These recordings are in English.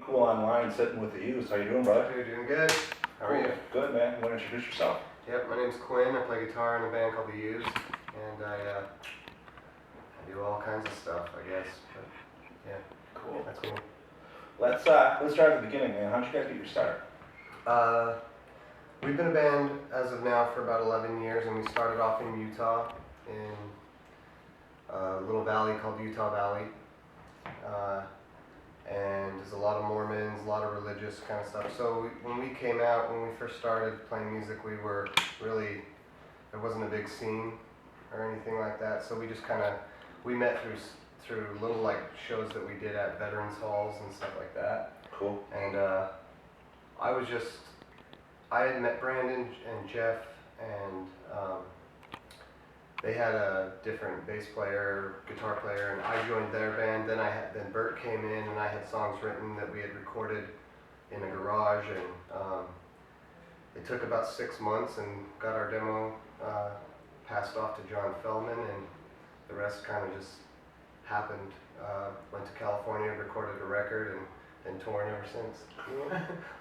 Cool Online sitting with the Used. How you doing, brother? Hey, doing good. How are you? Good, man. You want to introduce yourself? Yep, my name's Quinn. I play guitar in a band called The Used, and I do all kinds of stuff, I guess. But yeah, Cool. that's cool. Let's start at the beginning, man. How'd you guys get your start? We've been a band as of now for about 11 years, and we started off in Utah, in a little valley called Utah Valley. And there's a lot of Mormons, a lot of religious kind of stuff. So when we came out, when we first started playing music, we were really, there wasn't a big scene or anything like that. So we just kind of, we met through little like shows that we did at veterans halls and stuff like that. Cool. And I had met Brandon and Jeff, and they had a different bass player, guitar player, and I joined their band. Then Bert came in, and I had songs written that we had recorded in a garage, and it took about 6 months, and got our demo passed off to John Feldman, and the rest kind of just happened. Went to California, recorded a record, and touring ever since.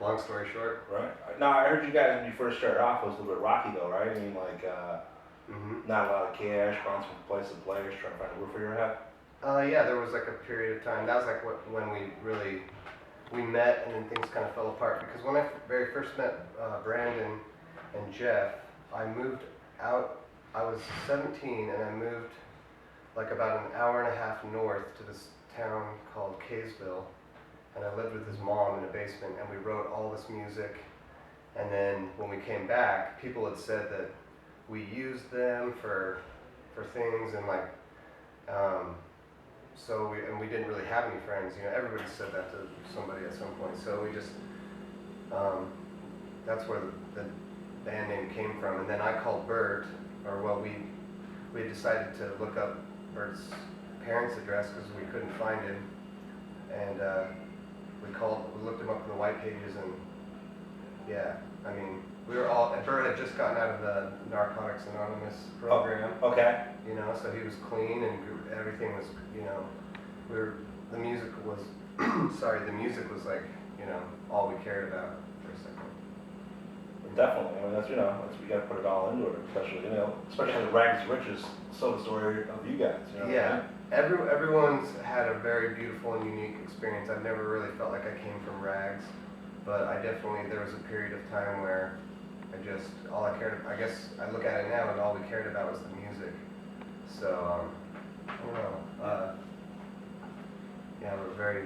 Long story short. Right. Now, I heard you guys when you first started off was a little bit rocky, though, right? I mean, like, not a lot of cash, bouncing from place to place, trying to find a roof over your head. Yeah, there was like a period of time. That was like when we met, and then things kind of fell apart. Because when I very first met Brandon and Jeff, I moved out. I was 17, and I moved like about an hour and a half north to this town called Kaysville, and I lived with his mom in a basement, and we wrote all this music. And then when we came back, people had said that we used them for things, and like we didn't really have any friends. You know, everybody said that to somebody at some point. So we just that's where the band name came from. And then I called Bert, we had decided to look up Bert's parents' address because we couldn't find him, and we looked him up in the white pages, and yeah, I mean, Bert had just gotten out of the Narcotics Anonymous program. Oh, okay. You know, so he was clean, and everything was, you know, the music was, the music was like, you know, all we cared about for a second. Definitely. I mean, that's, you know, we got to put it all into it, especially Rags to Riches, so the story of you guys. You know Yeah. Everyone's had a very beautiful and unique experience. I've never really felt like I came from rags, but there was a period of time where I guess I look at it now, and all we cared about was the music. So, I don't know. Yeah, we're very,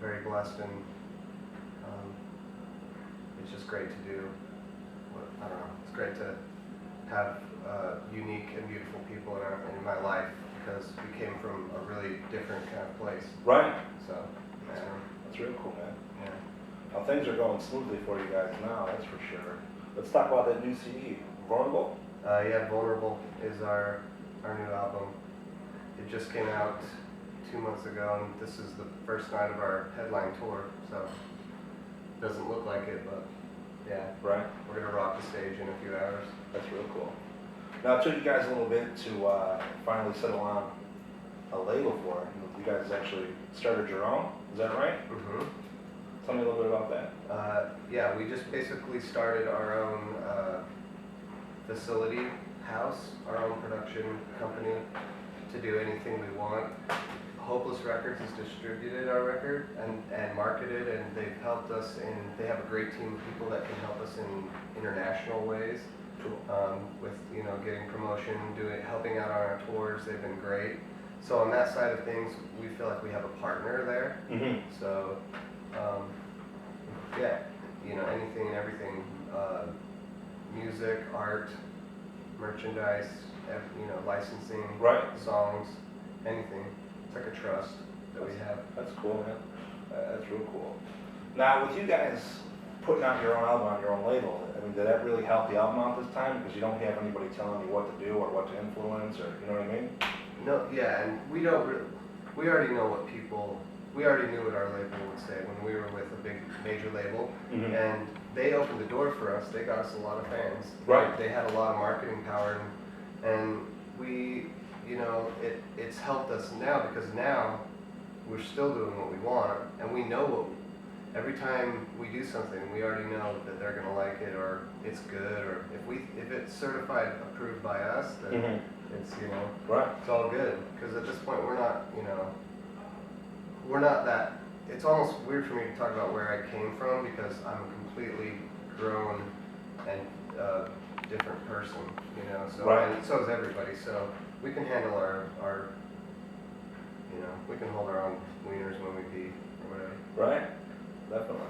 very blessed, and it's just great to do. I don't know. It's great to have unique and beautiful people in my life, because we came from a really different kind of place. Right. So, That's real cool, man. yeah. Now, things are going smoothly for you guys now, that's for sure. Let's talk about that new CD, Vulnerable. Yeah, Vulnerable is our new album. It just came out 2 months ago, and this is the first night of our headline tour, so it doesn't look like it, but yeah. Right. We're gonna rock the stage in a few hours. That's real cool. Now, it took you guys a little bit to finally settle on a label for it. You guys actually started your own, is that right? Mm-hmm. Tell me a little bit about that. Yeah, we just basically started our own facility house, our own production company, to do anything we want. Hopeless Records has distributed our record and marketed, and they've helped us they have a great team of people that can help us in international ways. Cool. With, you know, getting promotion, helping out on our tours. They've been great. So on that side of things, we feel like we have a partner there. Mm-hmm. So, yeah, you know, anything and everything, music, art, merchandise, you know, licensing, Right. songs, anything. It's like a trust that we have. That's cool, man. That's real cool. Now, with you guys putting out your own album on your own label, I mean, did that really help the album out this time? Because you don't have anybody telling you what to do or what to influence, or, you know what I mean? No, yeah, and we already know we already knew what our label would say when we were with a big major label, Mm-hmm. and they opened the door for us. They got us a lot of fans. Right. They had a lot of marketing power, and we, you know, it's helped us now, because now we're still doing what we want, and we know what every time we do something, we already know that they're gonna like it, or it's good, or if it's certified approved by us, then Mm-hmm. it's, you know, Right. it's all good. Because at this point, we're not, you know, we're not that. It's almost weird for me to talk about where I came from because I'm a completely grown and different person, you know. So Right. and so is everybody. So we can handle our you know, we can hold our own wieners when we pee or whatever. Right. Definitely.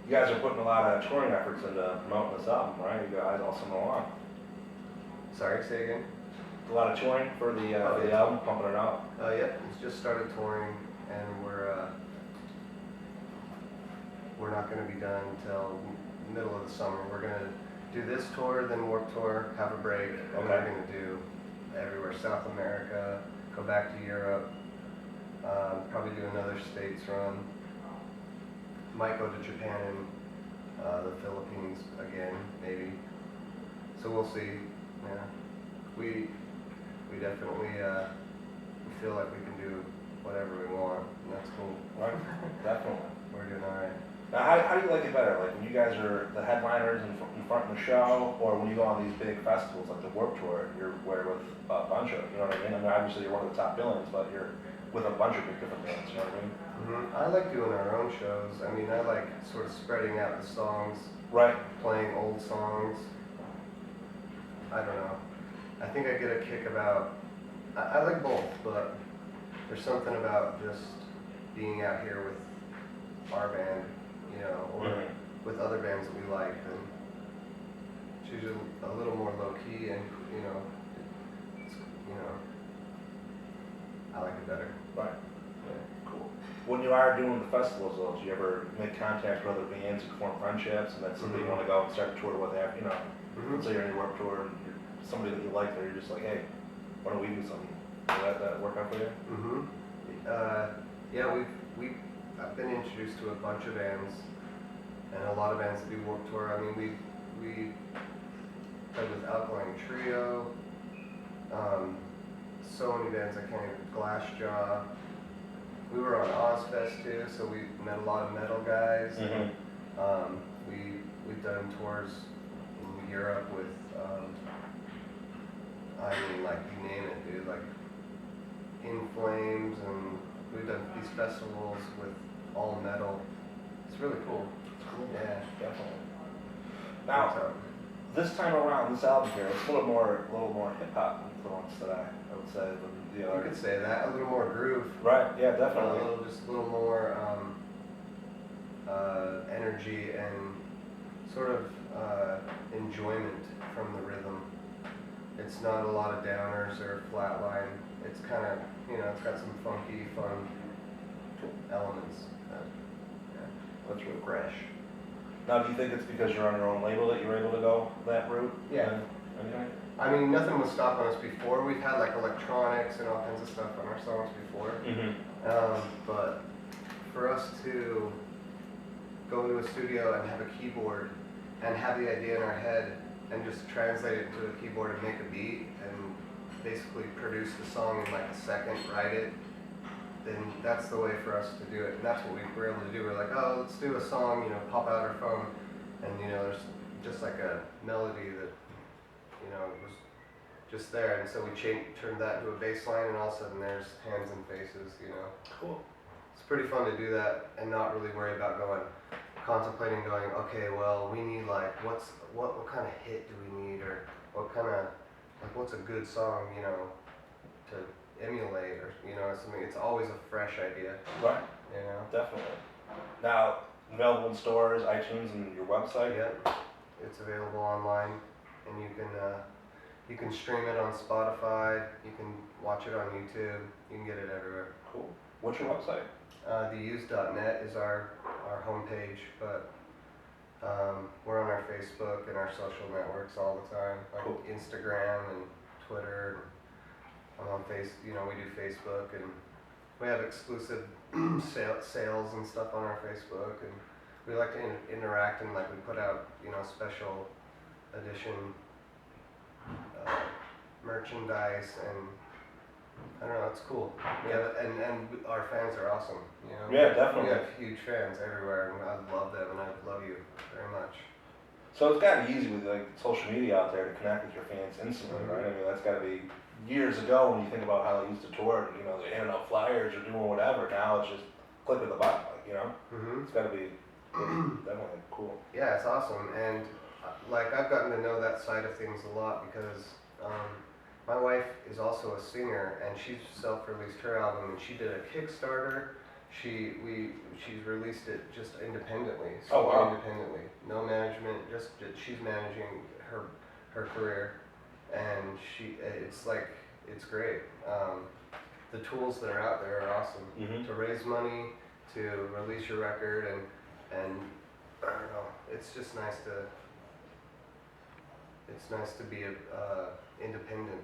You guys are putting a lot of touring efforts into promoting this album, right? You guys all summer long. Sorry, say again. A lot of touring for the album, pumping it out. Yep, it's just started touring, and we're not going to be done until middle of the summer. We're going to do this tour, then Warped Tour, have a break, and Okay. we're going to do everywhere, South America, go back to Europe, probably do another States run, might go to Japan and the Philippines again, maybe. So we'll see. Yeah, we definitely we feel like we can do whatever we want, and that's cool. Right. Definitely. We're doing all right. Now, how do you like it better? Like when you guys are the headliners in front of the show, or when you go on these big festivals like the Warped Tour, you're with a bunch of, you know what I mean? I mean, obviously you're one of the top billings, but you're with a bunch of big different bands, you know what I mean? I like doing our own shows. I mean, I like sort of spreading out the songs, Right. playing old songs. I don't know. I think I get a kick about, I like both, but there's something about just being out here with our band, you know, or with other bands that we like, and it's usually a little more low key, and you know, it's, you know, I like it better. Right. Cool. When you are doing the festivals, though, do you ever make contact with other bands and form friendships, and then somebody you want to go and start a tour with after, you know, let's say you're in your Warped Tour and you're somebody that you like there, you're just like, hey, why don't we do something? Does that work out for you? Yeah, I've been introduced to a bunch of bands, and a lot of bands that do Warped Tour. I mean, we played with Alkaline Trio, so many bands I can't even, Glassjaw. We were on Ozfest too, so we met a lot of metal guys. We've done tours in Europe with, I mean, like, you name it, dude, like In Flames, and we've done these festivals with all metal. It's really cool. Cool. Yeah. Definitely. Now, this time around, this album here, it's a little more hip hop influence that I would say than the You other. could say that, a little more groove. Right. Yeah. Definitely. Just a little more energy and sort of enjoyment from the rhythm. It's not a lot of downers or flatline. It's kind of, you know, it's got some funky, fun elements. That's really cool. Fresh. Now, do you think it's because you're on your own label that you're able to go that route? Yeah. Okay. I mean, nothing was stopping us before. We've had like electronics and all kinds of stuff on our songs before. But for us to go into a studio and have a keyboard and have the idea in our head and just translate it to a keyboard and make a beat and basically produce the song in like a second, write it, then that's the way for us to do it. And that's what we were able to do. We're like, oh, let's do a song, you know, pop out our phone, and you know, there's just like a melody that, you know, was just there. And so we turned that into a bass line, and all of a sudden there's Hands and Faces, you know. Cool. It's pretty fun to do that and not really worry about contemplating going, okay, well, we need like, what kind of hit do we need, or what kind of, like, what's a good song, you know, to emulate, or, you know, something. It's always a fresh idea, Right. you know. Definitely. Now, available in stores, iTunes, and your website. Yep, it's available online, and you can stream it on Spotify, you can watch it on YouTube, you can get it everywhere. Cool. What's your website? Theused.net is our homepage, but we're on our Facebook and our social networks all the time, like Cool. Instagram and Twitter. I'm on you know, we do Facebook, and we have exclusive sales and stuff on our Facebook, and we like to interact, and like we put out, you know, special edition merchandise and I don't know, it's cool. Yeah, and our fans are awesome. You know. Yeah, definitely. We have huge fans everywhere, and I love them, and I love you very much. So it's gotten easy with like social media out there to connect with your fans instantly, right? I mean, that's got to be years ago when you think about how they used to tour. You know, they handed out flyers or doing whatever. Now it's just click of the button, like, you know. Mhm. It's got to be definitely cool. Yeah, it's awesome, and like I've gotten to know that side of things a lot because my wife is also a singer, and she's self-released her album, and she did a Kickstarter. She's released it just independently, Oh, wow. independently, no management, just that she's managing her career, and it's great. The tools that are out there are awesome Mhm. to raise money, to release your record, and I don't know. It's just nice to. It's nice to be independent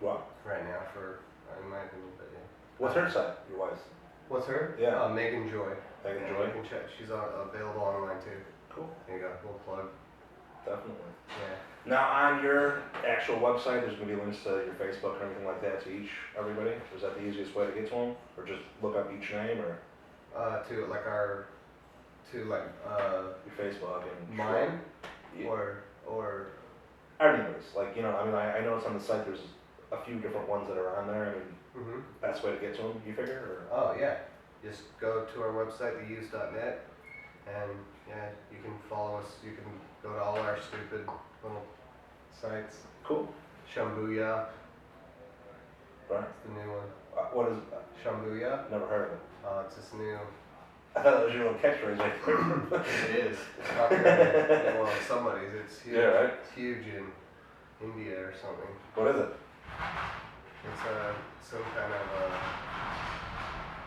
Wow. right now, in my opinion. But yeah. What's her side? Your wife's? What's her? Yeah. Megan Joy. Megan Yeah, Joy. you can check. She's available online too. Cool. There you go. Little plug. Definitely. Yeah. Now on your actual website, there's gonna be links to your Facebook and everything like that to everybody. Is that the easiest way to get to them, or just look up each name, or your Facebook and mine Yeah. or Anyways, like, you know, I mean, I noticed on the site there's a few different ones that are on there. I mean, mm-hmm. best way to get to them, you figure, or? Oh yeah. Just go to our website, theuse.net, and yeah, you can follow us. You can go to all our stupid little sites. Cool. Shambuya. Right. It's the new one. What is? Shambuya. Never heard of it. It's this new. I thought that was your little catchphrase right there. It is. It's popular. Well, somebody's. It's huge. Yeah, right? It's huge in India or something. What is it? It's some kind of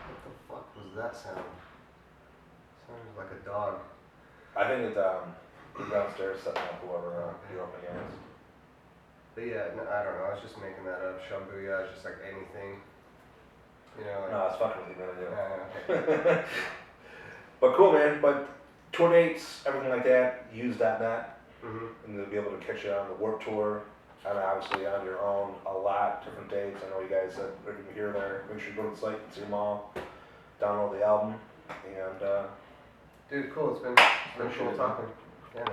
what the fuck was that sound? Sounded like a dog. I think it's you're downstairs setting up whoever you're up against. But yeah, no, I don't know. I was just making that up. Shambuya is just like anything. You know. Like, No, it's fucking with you, man. okay. But cool, man. But tour dates, everything like that, use.net, Mhm. and they'll be able to catch you on the Warped Tour. And obviously on your own, a lot different dates. I know you guys said they're gonna be here there. Make sure you go to the site and see them all. Download the album, and Dude, cool. It's been Appreciate cool it, man. talking.